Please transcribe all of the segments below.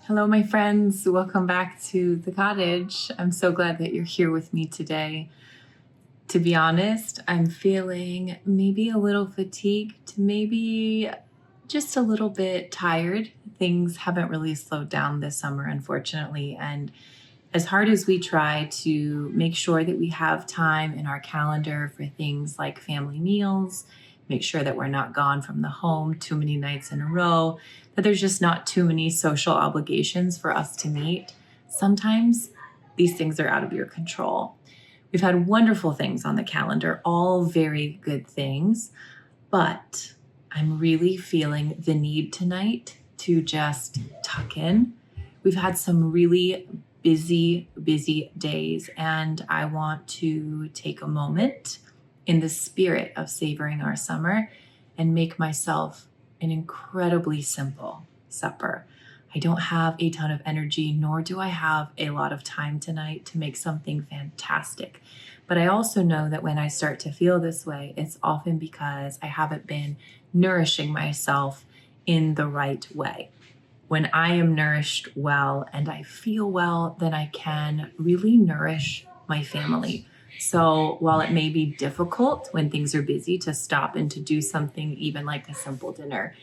Hello, my friends. Welcome back to the cottage. I'm so glad that you're here with me today. To be honest, I'm feeling maybe a little fatigued, maybe just a little bit tired. Things haven't really slowed down this summer, unfortunately. And as hard as we try to make sure that we have time in our calendar for things like family meals, make sure that we're not gone from the home too many nights in a row, that there's just not too many social obligations for us to meet, sometimes these things are out of your control. We've had wonderful things on the calendar, all very good things, but I'm really feeling the need tonight to just tuck in. We've had some really busy days, and I want to take a moment in the spirit of savoring our summer and make myself an incredibly simple supper. I don't have a ton of energy, nor do I have a lot of time tonight to make something fantastic. But I also know that when I start to feel this way, it's often because I haven't been nourishing myself in the right way. When I am nourished well and I feel well, then I can really nourish my family. So while it may be difficult when things are busy to stop and to do something even like a simple dinner,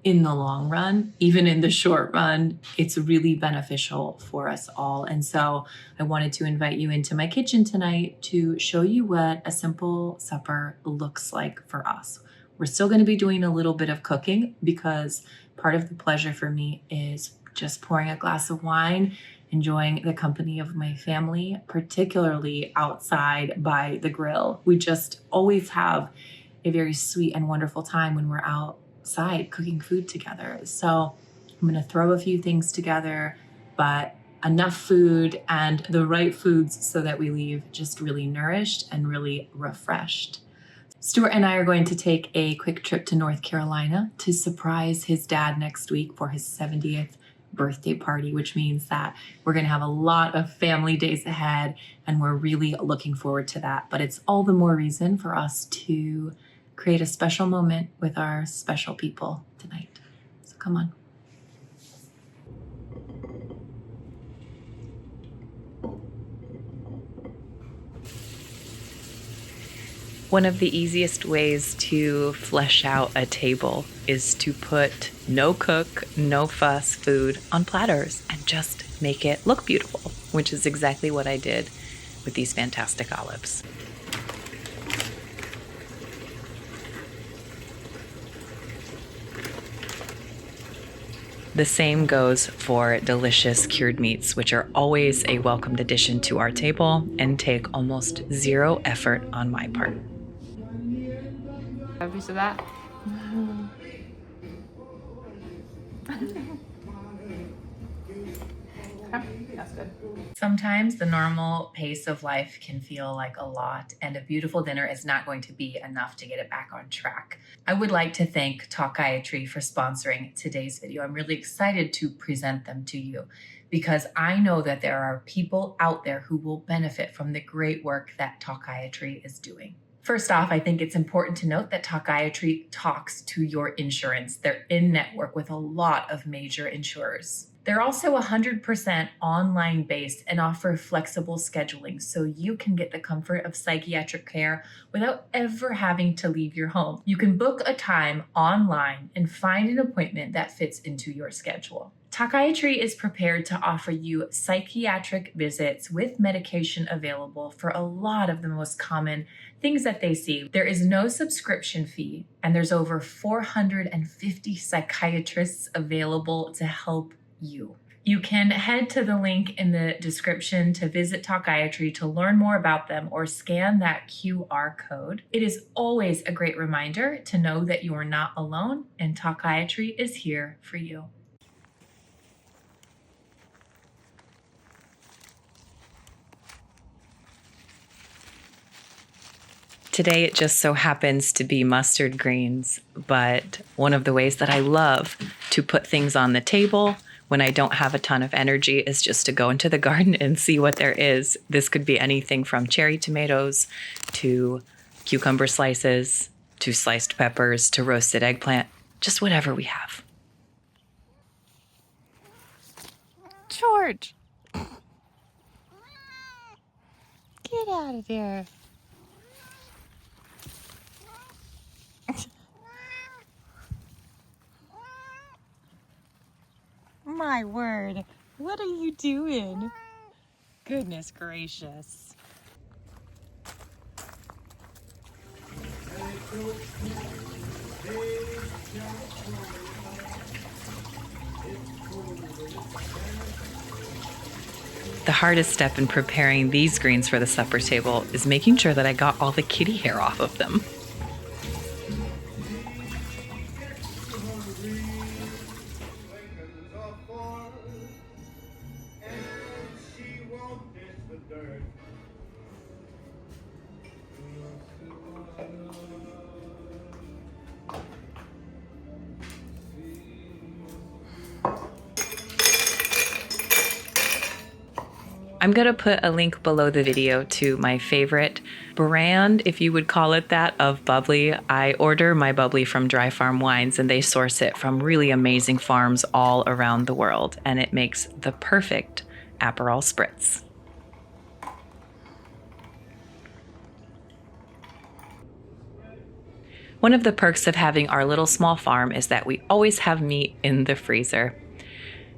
in the long run, even in the short run, it's really beneficial for us all. And so I wanted to invite you into my kitchen tonight to show you what a simple supper looks like for us. We're still going to be doing a little bit of cooking because part of the pleasure for me is just pouring a glass of wine, enjoying the company of my family, particularly outside by the grill. We just always have a very sweet and wonderful time when we're outside cooking food together. So I'm going to throw a few things together, but enough food and the right foods so that we leave just really nourished and really refreshed. Stuart and I are going to take a quick trip to North Carolina to surprise his dad next week for his 70th birthday party, which means that we're going to have a lot of family days ahead, and we're really looking forward to that. But it's all the more reason for us to create a special moment with our special people tonight. So come on. One of the easiest ways to flesh out a table is to put no cook, no fuss food on platters and just make it look beautiful, which is exactly what I did with these fantastic olives. The same goes for delicious cured meats, which are always a welcomed addition to our table and take almost zero effort on my part. Have a piece of that? Okay, that's good. Sometimes the normal pace of life can feel like a lot, and a beautiful dinner is not going to be enough to get it back on track. I would like to thank Sautéing for sponsoring today's video. I'm really excited to present them to you because I know that there are people out there who will benefit from the great work that Sautéing is doing. First off, I think it's important to note that Sautéing talks to your insurance. They're in network with a lot of major insurers. They're also 100% online based and offer flexible scheduling so you can get the comfort of psychiatric care without ever having to leave your home. You can book a time online and find an appointment that fits into your schedule. Sautéing is prepared to offer you psychiatric visits with medication available for a lot of the most common things that they see. There is no subscription fee, and there's over 450 psychiatrists available to help you. You can head to the link in the description to visit Sautéing to learn more about them or scan that QR code. It is always a great reminder to know that you are not alone and Sautéing is here for you. Today it just so happens to be mustard greens, but one of the ways that I love to put things on the table when I don't have a ton of energy is just to go into the garden and see what there is. This could be anything from cherry tomatoes to cucumber slices to sliced peppers to roasted eggplant, just whatever we have. George. Get out of there. My word. What are you doing? Goodness gracious. The hardest step in preparing these greens for the supper table is making sure that I got all the kitty hair off of them. I'm going to put a link below the video to my favorite brand, if you would call it that, of bubbly. I order my bubbly from Dry Farm Wines, and they source it from really amazing farms all around the world, and it makes the perfect Aperol Spritz. One of the perks of having our little small farm is that we always have meat in the freezer.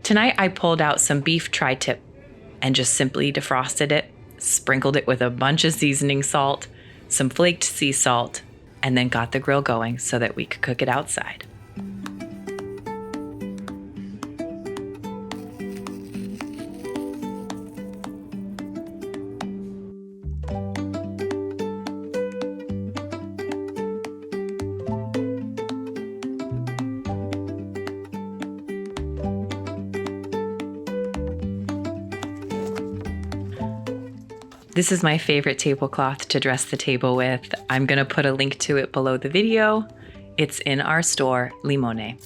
Tonight I pulled out some beef tri-tip and just simply defrosted it, sprinkled it with a bunch of seasoning salt, some flaked sea salt, and then got the grill going so that we could cook it outside. This is my favorite tablecloth to dress the table with. I'm going to put a link to it below the video. It's in our store, Limone.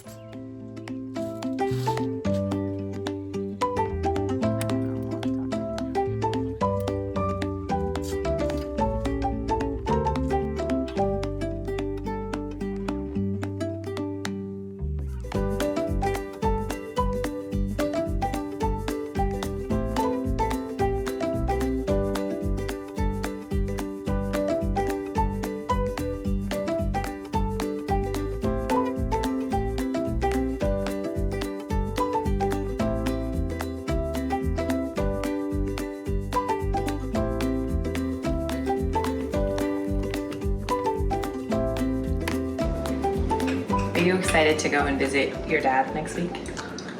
Are you excited to go and visit your dad next week?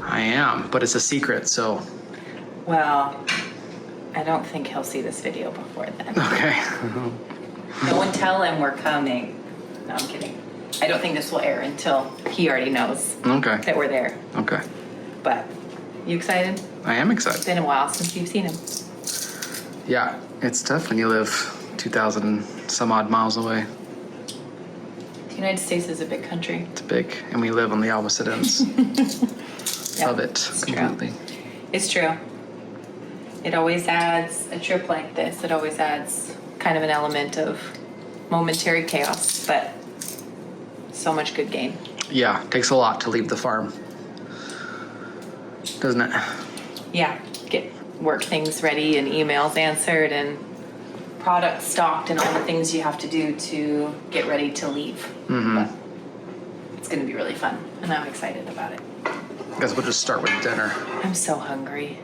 I am, but it's a secret, so. Well, I don't think he'll see this video before then. Okay. No one tell him we're coming. No, I'm kidding. I don't think this will air until he already knows that we're there. Okay. But, you excited? I am excited. It's been a while since you've seen him. Yeah, it's tough when you live 2,000 some odd miles away. The United States is a big country. It's big, and we live on the opposite ends of it completely. It's true. It always adds, a trip like this, it always adds kind of an element of momentary chaos, but so much good gain. Yeah, it takes a lot to leave the farm, doesn't it? Yeah, get work things ready and emails answered and product stocked and all the things you have to do to get ready to leave. Mm-hmm. But it's going to be really fun, and I'm excited about it. I guess we'll just start with dinner. I'm so hungry.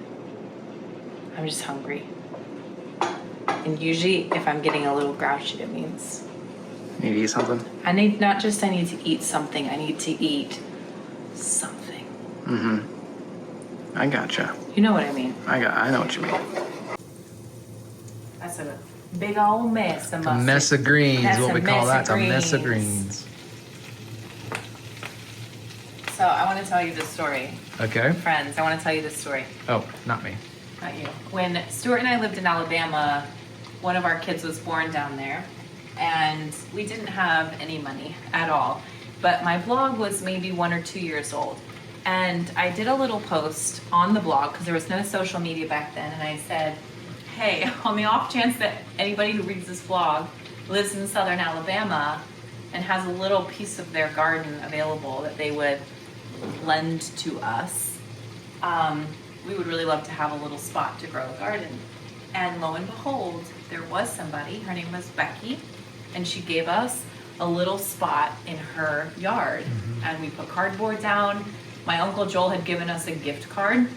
I'm just hungry. And usually, if I'm getting a little grouchy, it means You need to eat something? I need to eat something. I need to eat something. Mm-hmm. I gotcha. You know what I mean? I know what you mean. That's a big old mess of A mess of greens, That's what we call that. of A mess of greens. greens. So I want to tell you this story. Okay. Friends, I want to tell you this story. Oh, not me. Not you. When Stuart and I lived in Alabama, one of our kids was born down there, and we didn't have any money at all. But my blog was maybe 1 or 2 years old. And I did a little post on the blog, because there was no social media back then, and I said, hey, on the off chance that anybody who reads this blog lives in southern Alabama and has a little piece of their garden available that they would lend to us, we would really love to have a little spot to grow a garden. And lo and behold, there was somebody, her name was Becky, and she gave us a little spot in her yard. And we put cardboard down. My Uncle Joel had given us a gift card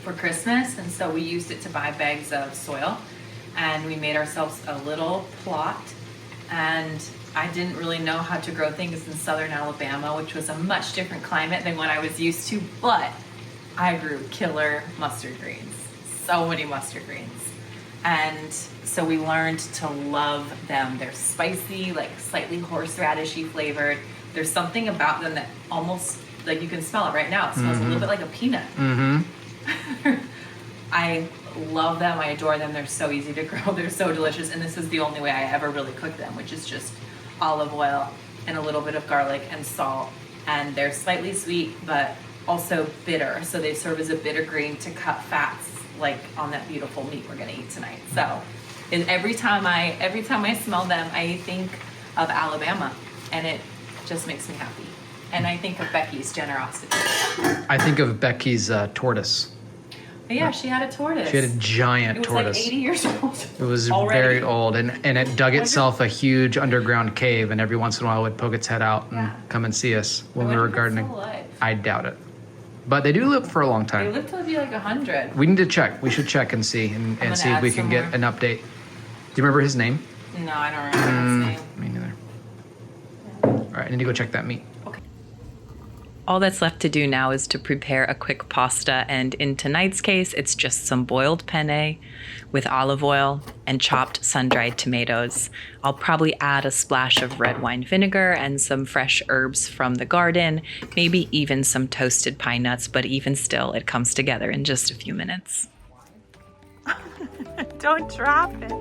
for Christmas, and so we used it to buy bags of soil, and we made ourselves a little plot. And I didn't really know how to grow things in southern Alabama, which was a much different climate than what I was used to, but I grew killer mustard greens, so many mustard greens. And so we learned to love them. They're spicy, like slightly horseradishy flavored. There's something about them that almost, like, you can smell it right now. It smells a little bit like a peanut. I love them. I adore them. They're so easy to grow. They're so delicious. And this is the only way I ever really cook them, which is just olive oil and a little bit of garlic and salt. And they're slightly sweet, but also bitter. So they serve as a bitter green to cut fats, like on that beautiful meat we're gonna eat tonight. So, and every time I smell them, I think of Alabama, and it just makes me happy. And I think of Becky's generosity. I think of Becky's tortoise. But yeah, she had a tortoise. She had a giant tortoise. It was like 80 years old. It was already. very old, and it dug itself a huge underground cave, and every once in a while it would poke its head out and come and see us when we were gardening. Still alive. I doubt it. But they do live for a long time. They live till be like 100. We need to check. We should check and see and see if we can get an update. Do you remember his name? No, I don't remember his name. Me neither. All right, I need to go check that meat. Okay. All that's left to do now is to prepare a quick pasta, and in tonight's case, it's just some boiled penne with olive oil and chopped sun-dried tomatoes. I'll probably add a splash of red wine vinegar and some fresh herbs from the garden, maybe even some toasted pine nuts, but even still, it comes together in just a few minutes. Don't drop it.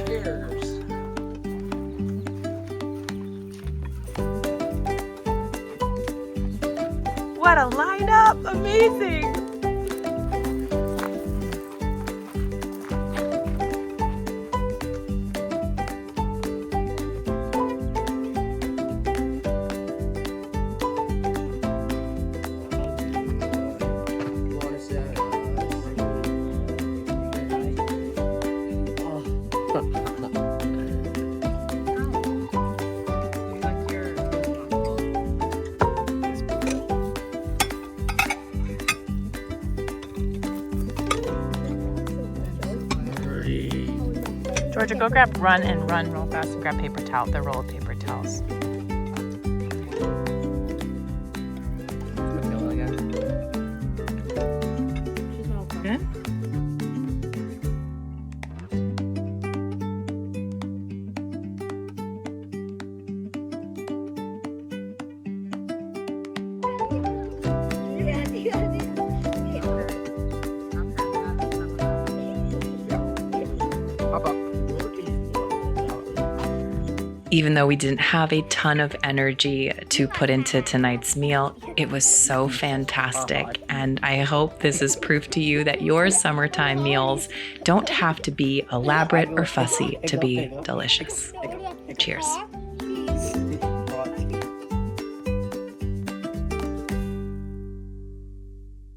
Cheers. What a lineup! Amazing! Georgia, go run real fast and grab paper towel, the roll of paper towels. Good? Even though we didn't have a ton of energy to put into tonight's meal, it was so fantastic. And I hope this is proof to you that your summertime meals don't have to be elaborate or fussy to be delicious. Cheers.